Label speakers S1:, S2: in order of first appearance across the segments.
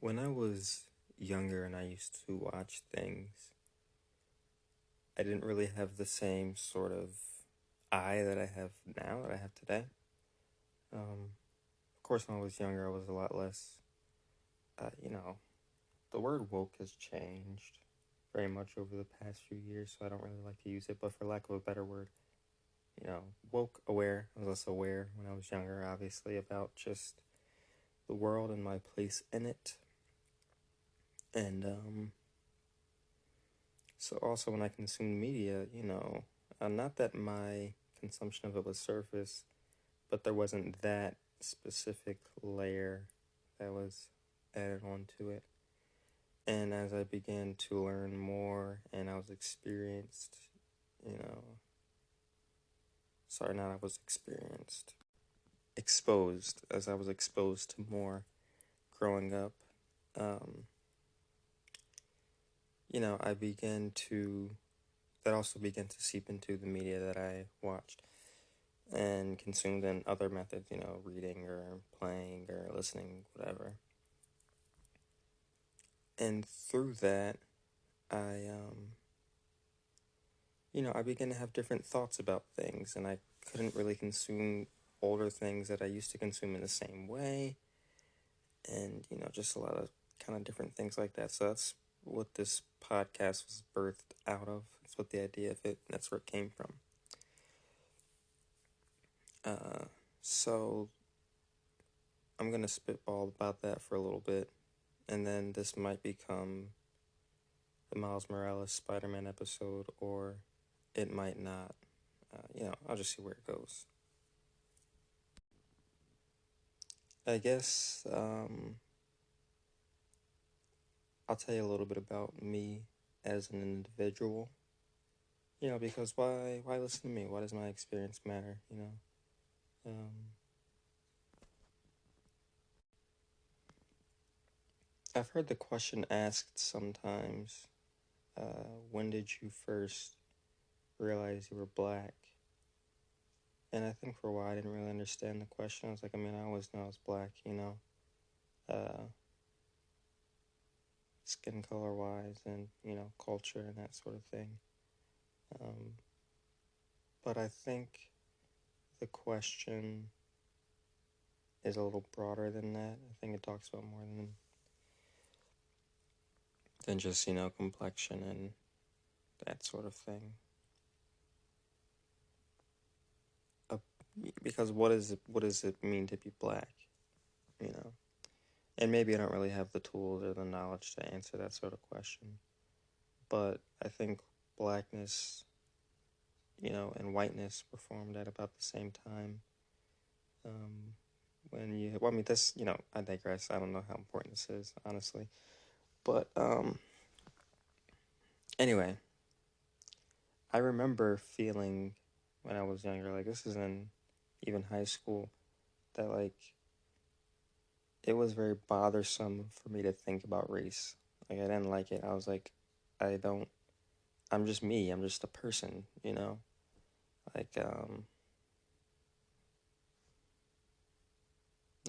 S1: When I was younger and I used to watch things, I didn't really have the same sort of eye that I have now, that I have today. Of course, when I was younger, I was a lot less, uh, you know, the word woke has changed very much over the past few years, so I don't really like to use it, but for lack of a better word, woke, aware. I was less aware when I was younger, obviously, about just the world and my place in it. And, So also when I consumed media, not that my consumption of it was surface, but there wasn't that specific layer that was added onto it. And as I began to learn more and I was experienced, you know, sorry, not I was experienced, exposed, as I was exposed to more growing up, um, I began to, that also began to seep into the media that I watched and consumed in other methods, reading or playing or listening, whatever. And through that, I, I began to have different thoughts about things, and I couldn't really consume older things that I used to consume in the same way, and, just a lot of kind of different things like that. So that's what this podcast was birthed out of. That's what the idea of it, that's where it came from. So I'm going to spitball about that for a little bit, and then this might become the Miles Morales Spider-Man episode, or it might not. I'll just see where it goes. I guess I'll tell you a little bit about me as an individual. Because why listen to me? Why does my experience matter? I've heard the question asked sometimes, when did you first realize you were black? And I think for a while I didn't really understand the question. I was like, I always know I was black, skin color wise and, culture and that sort of thing. But I think the question is a little broader than that. I think it talks about more than just, complexion and that sort of thing. Because what does it mean to be black? And maybe I don't really have the tools or the knowledge to answer that sort of question. But I think blackness, and whiteness were formed at about the same time. I digress. I don't know how important this is, honestly. But, anyway, I remember feeling when I was younger, like this is in even high school, that like it was very bothersome for me to think about race. Like I didn't like it. I was like, I'm just me. I'm just a person, Like,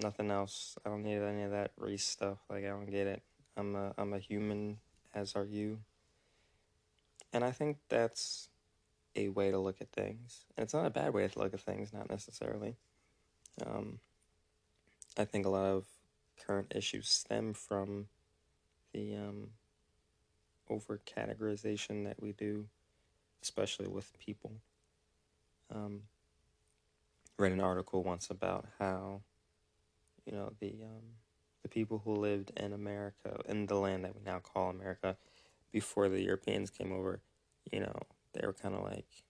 S1: nothing else. I don't need any of that race stuff. Like I don't get it. I'm a human, as are you. And I think that's a way to look at things. And it's not a bad way to look at things, not necessarily. I think a lot of current issues stem from the over categorization that we do, especially with people. Read an article once about how, the people who lived in America, in the land that we now call America, before the Europeans came over, they were kind of like,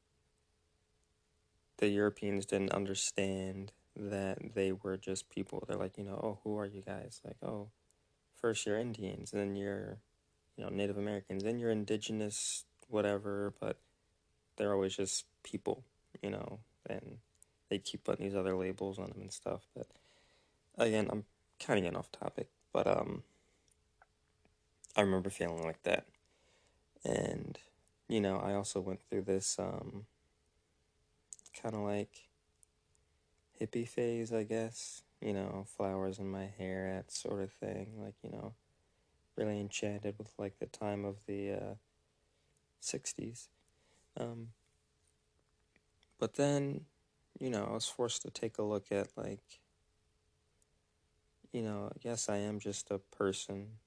S1: the Europeans didn't understand that they were just people. They're like, oh, who are you guys? Like, oh, first you're Indians, then you're, Native Americans, then you're indigenous, whatever, but they're always just people, and they keep putting these other labels on them and stuff. But again, I'm kind of getting off topic, but I remember feeling like that. And, I also went through this kind of like hippie phase, I guess. Flowers in my hair, that sort of thing. Like, really enchanted with like the time of the 60s. Um, but then, I was forced to take a look at like, yes, I am just a person,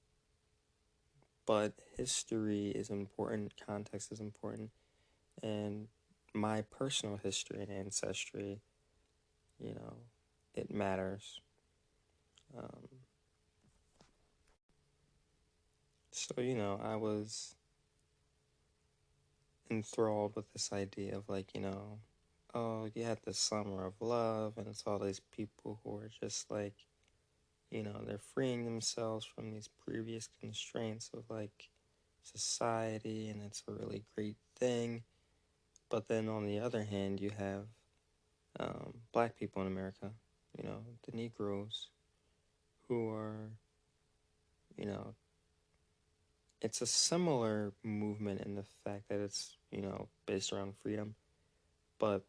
S1: but history is important, context is important, and my personal history and ancestry, you know, it matters. Um, so, I was enthralled with this idea of like, oh, you had the summer of love, and it's all these people who are just like, they're freeing themselves from these previous constraints of like society, and it's a really great thing. But then on the other hand, you have black people in America, the Negroes, who are, you know, it's a similar movement in the fact that it's, based around freedom. But,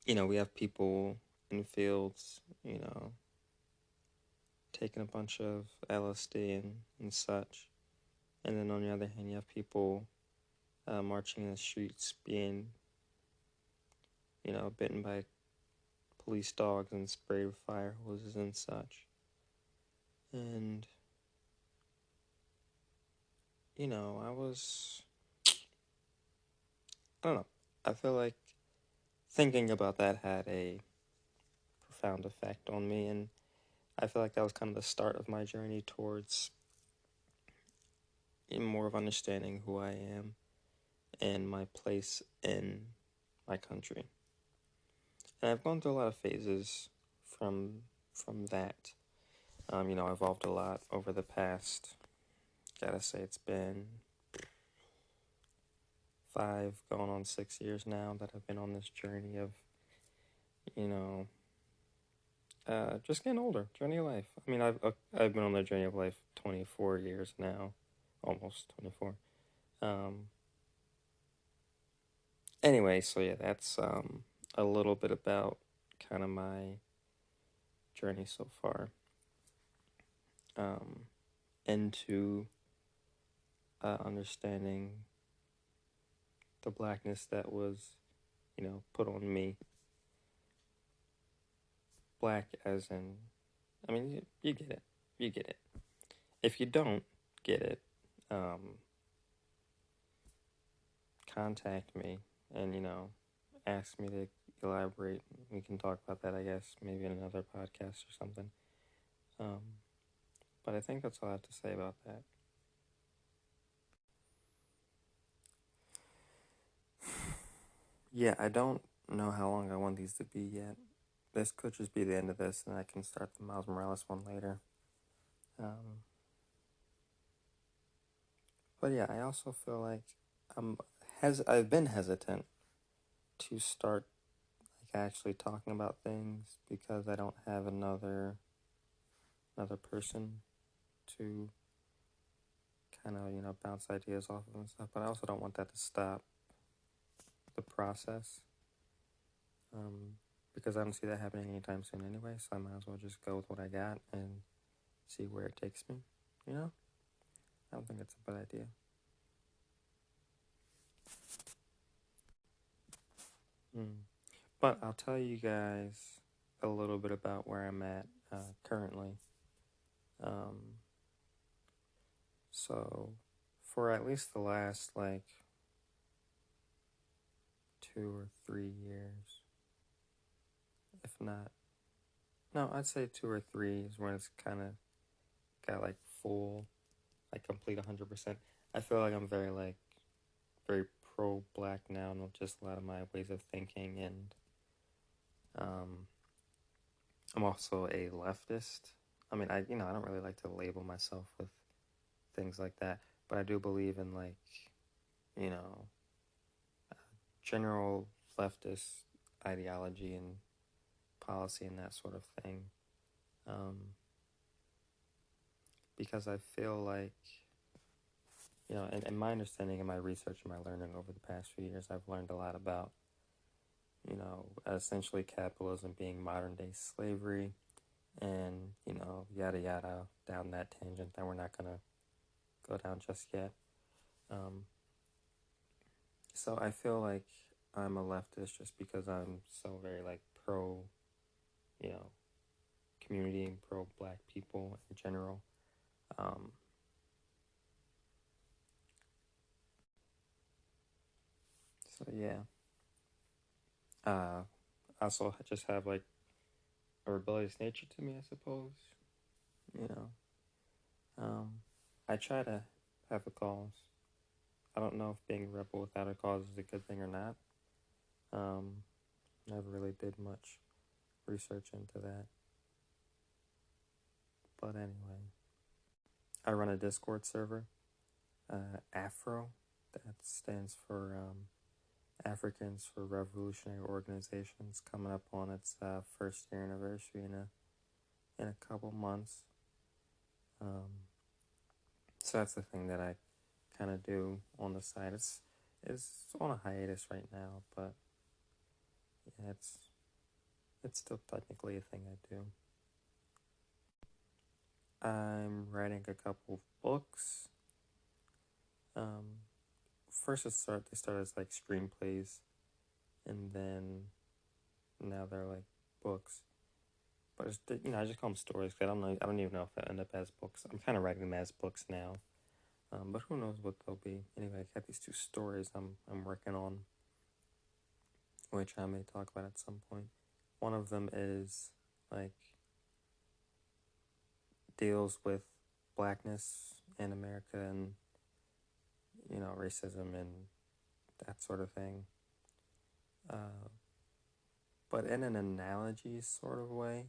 S1: we have people in fields, taking a bunch of LSD and such. And then on the other hand, you have people marching in the streets being, bitten by police dogs and sprayed with fire hoses and such. And, I don't know. I feel like thinking about that had a profound effect on me, and I feel like that was kind of the start of my journey towards more of understanding who I am and my place in my country. And I've gone through a lot of phases from that. I evolved a lot over the past, gotta say, it's been 5 going on 6 years now that I've been on this journey of, you know, just getting older, journey of life. I mean, I've been on the journey of life 24 years now, almost 24. Anyway, so yeah, that's a little bit about kind of my journey so far into understanding the blackness that was, put on me. Black as in, I mean, you get it. You get it. If you don't get it, contact me and, ask me to elaborate. We can talk about that, I guess, maybe in another podcast or something. Um, but I think that's all I have to say about that. Yeah, I don't know how long I want these to be yet. This could just be the end of this, and I can start the Miles Morales one later. Um, but yeah, I also feel like I've been hesitant to start like actually talking about things because I don't have another person to kind of bounce ideas off of and stuff. But I also don't want that to stop the process. Because I don't see that happening anytime soon anyway, so I might as well just go with what I got and see where it takes me, I don't think that's a bad idea. But I'll tell you guys a little bit about where I'm at currently. So for at least the last, like, 2 or 3 years, if not, no, I'd say 2 or 3 is when it's kind of got, like, full, like, complete 100%. I feel like I'm very pro-black now, not just a lot of my ways of thinking, and I'm also a leftist. I mean, I don't really like to label myself with things like that, but I do believe in, like, you know, general leftist ideology and policy and that sort of thing. Because I feel like, in my understanding and my research and my learning over the past few years, I've learned a lot about, essentially capitalism being modern day slavery and, yada yada down that tangent that we're not going to go down just yet. Um, so I feel like I'm a leftist just because I'm so very like pro, you know, community and pro black people in general. Um, so yeah, I also just have like a rebellious nature to me, I suppose. You know, um, I try to have a cause. I don't know if being a rebel without a cause is a good thing or not. Um, Never really did much research into that. But anyway, I run a Discord server, AFRO, that stands for Africans for Revolutionary Organizations, coming up on its first year anniversary in a couple months. So that's the thing that I kind of do on the side. It's on a hiatus right now, but yeah, it's still technically a thing I do. I'm writing a couple of books. Um, First they start as like screenplays, and then now they're like books. But it's, I just call them stories because I don't know. I don't even know if they end up as books. I'm kind of writing them as books now, but who knows what they'll be. Anyway, I got these two stories I'm working on, which I may talk about at some point. One of them is like deals with blackness in America and racism and that sort of thing, but in an analogy sort of way,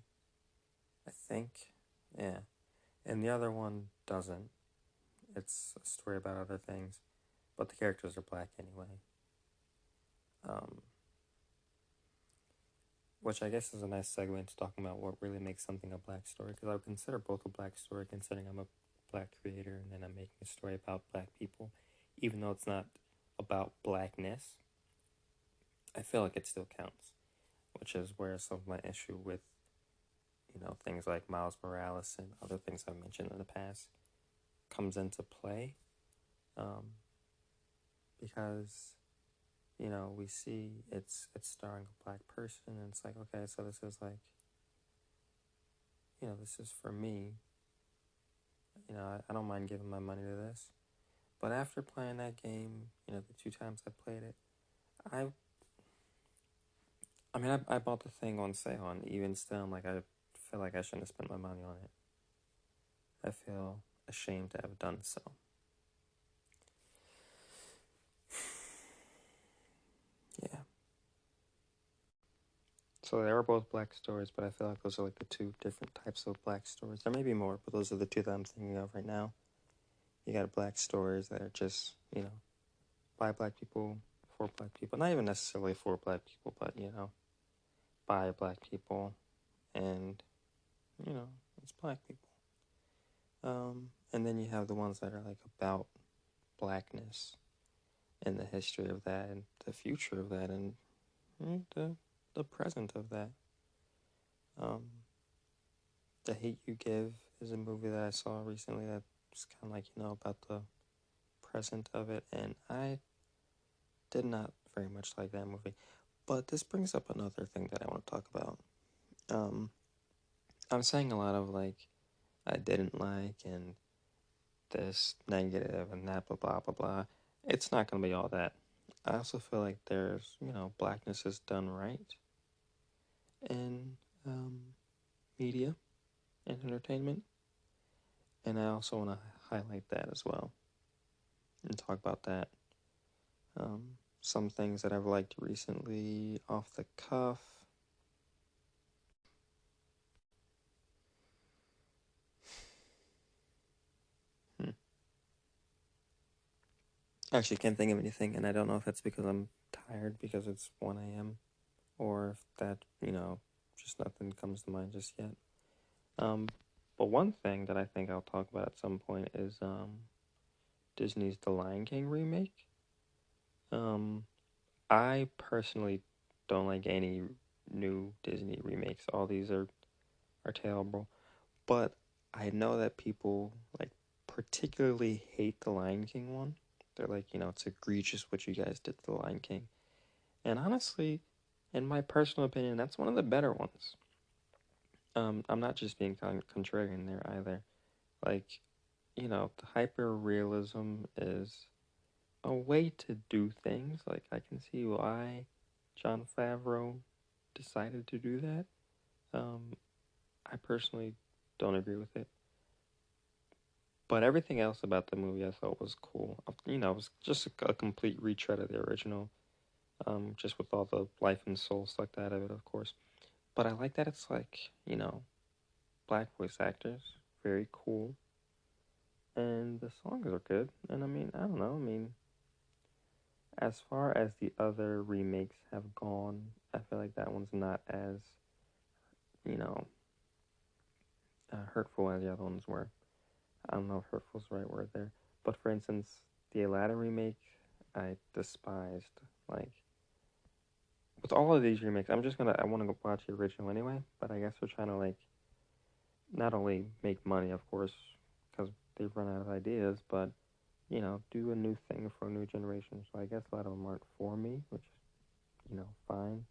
S1: I think. Yeah, and the other one doesn't. It's a story about other things, but the characters are black anyway. Um, which I guess is a nice segue into talking about what really makes something a black story, because I would consider both a black story, considering I'm a black creator and then I'm making a story about black people, even though it's not about blackness. I feel like it still counts, which is where some of my issue with things like Miles Morales and other things I've mentioned in the past comes into play, um, because we see it's starring a black person, and it's like, okay, so this is like, this is for me. I don't mind giving my money to this. But after playing that game, the two times I played it, I I bought the thing on sale, and even still, I'm like, I feel like I shouldn't have spent my money on it. I feel ashamed to have done so. Yeah. So they are both black stories, but I feel like those are like the two different types of black stories. There may be more, but those are the two that I'm thinking of right now. You got black stories that are just, by black people, for black people. Not even necessarily for black people, but, by black people. And, it's black people. And then you have the ones that are like about blackness and the history of that and the future of that and the present of that. The Hate You Give is a movie that I saw recently that's kind of like, about the present of it. And I did not very much like that movie. But this brings up another thing that I want to talk about. I'm saying a lot of like, I didn't like and this negative and that blah blah blah blah. It's not going to be all that. I also feel like there's, blackness is done right in media and entertainment. And I also want to highlight that as well and talk about that. Some things that I've liked recently off the cuff. Hmm. Actually, can't think of anything, and I don't know if that's because I'm tired because it's 1 a.m. or if that, just nothing comes to mind just yet. But one thing that I think I'll talk about at some point is Disney's The Lion King remake. I personally don't like any new Disney remakes. All these are terrible. But I know that people like particularly hate the Lion King one. They're like, it's egregious what you guys did to the Lion King. And honestly, in my personal opinion, that's one of the better ones. I'm not just being contrarian there either. Like, the hyper realism is a way to do things. Like, I can see why Jon Favreau decided to do that. I personally don't agree with it. But everything else about the movie I thought was cool. It was just a complete retread of the original, just with all the life and soul sucked out of it, of course. But I like that it's like, black voice actors, very cool. And the songs are good. And I don't know, as far as the other remakes have gone, I feel like that one's not as, you know, hurtful as the other ones were. I don't know if hurtful is the right word there. But for instance, the Aladdin remake, I despised. Like, with all of these remakes, I want to go watch the original anyway, but I guess they're trying to, like, not only make money, of course, because they've run out of ideas, but, do a new thing for a new generation. So I guess a lot of them aren't for me, which, fine.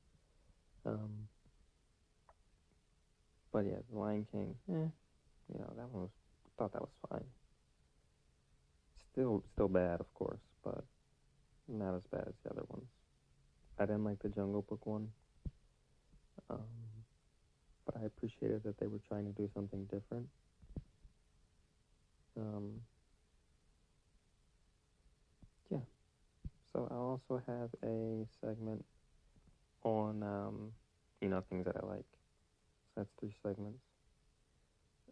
S1: But yeah, The Lion King, that one thought that was fine. Still bad, of course, but not as bad as the other ones. I didn't like the Jungle Book one, but I appreciated that they were trying to do something different. Yeah. So I also have a segment on, things that I like. So that's 3 segments.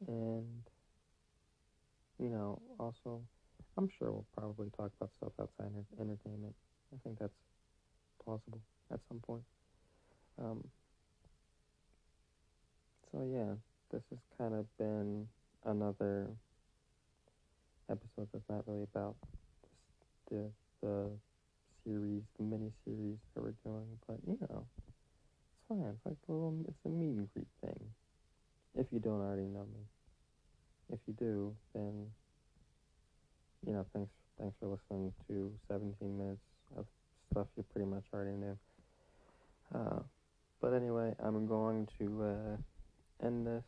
S1: And, also, I'm sure we'll probably talk about stuff outside entertainment. I think that's plausible at some point. So yeah, this has kind of been another episode that's not really about the series, the mini-series that we're doing, but, it's fine. It's like it's a meet and greet thing. If you don't already know me. If you do, then, thanks for listening to 17 minutes of stuff you pretty much already knew. But anyway, I'm going to end this.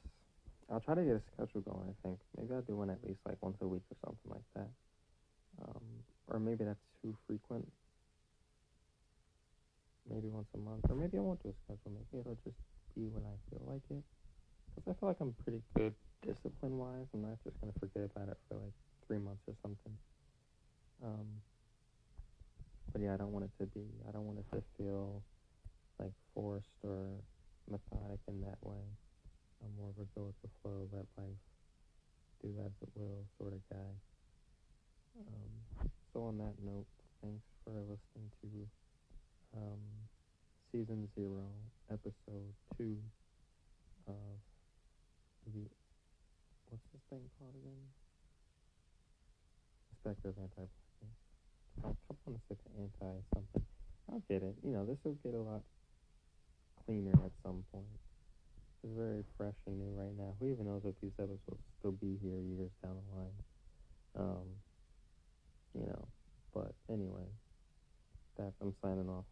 S1: I'll try to get a schedule going, I think. Maybe I'll do one at least like once a week or something like that. Or maybe that's too frequent. Maybe once a month. Or maybe I won't do a schedule. Maybe it'll just be when I feel like it. Because I feel like I'm pretty good discipline-wise. I'm not just going to forget about it for like 3 months or something. But yeah, I don't want it to feel like forced or methodic in that way. I'm more of a go with the flow, let life do as it will sort of guy. So on that note, thanks for listening to Season 0, Episode 2 of the, what's this thing called again? Spectre of Anti-Blackness. I want to stick to anti-something. I'll get it. This will get a lot cleaner at some point. It's very fresh and new right now. Who even knows if these episodes will still be here years down the line? But anyway, I'm signing off.